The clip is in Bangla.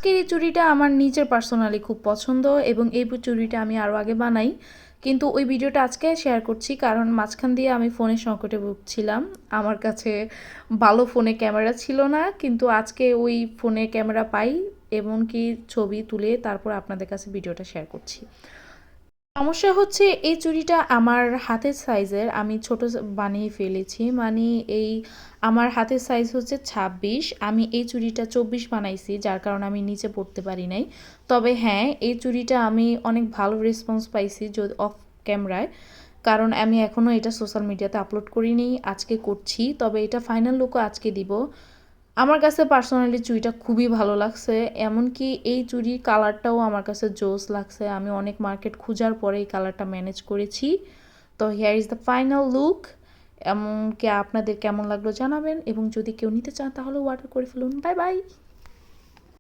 আজকের এই চুড়িটা আমার নিজের পার্সোনালি খুব পছন্দ এবং এই চুড়িটা আমি আরও আগে বানাই, কিন্তু ওই ভিডিওটা আজকে শেয়ার করছি কারণ মাঝখান দিয়ে আমি ফোনের সংকটে ভুগছিলাম। আমার কাছে ভালো ফোনে ক্যামেরা ছিল না, কিন্তু আজকে ওই ফোনে ক্যামেরা পাই, এমনকি ছবি তুলে তারপর আপনাদের কাছে ভিডিওটা শেয়ার করছি। সমস্যা হচ্ছে এই চুড়িটা আমার হাতের সাইজের, আমি ছোট বানিয়ে ফেলেছি। মানে এই আমার হাতের সাইজ হচ্ছে 26, আমি এই চুড়িটা 24 বানাইছি, যার কারণে আমি নিচে পড়তে পারি নাই। তবে হ্যাঁ, এই চুড়িটা আমি অনেক ভালো রেসপন্স পাইছি যদি অফ ক্যামেরায়, কারণ আমি এখনও এটা সোশ্যাল মিডিয়াতে আপলোড করিনি, আজকে করছি। তবে এটা ফাইনাল লুকও আজকে দিব। আমার কাছে পার্সোনালি চুড়িটা খুবই ভালো লাগছে, এমনকি এই চুড়ির কালারটাও আমার কাছে জোস লাগছে। আমি অনেক মার্কেট খোঁজার পরে এই কালারটা ম্যানেজ করেছি। তো here is the final look. এমনকি আপনাদের কেমন লাগলো জানাবেন, এবং যদি কেউ নিতে চান তাহলে অর্ডার করে ফেলুন। Bye bye.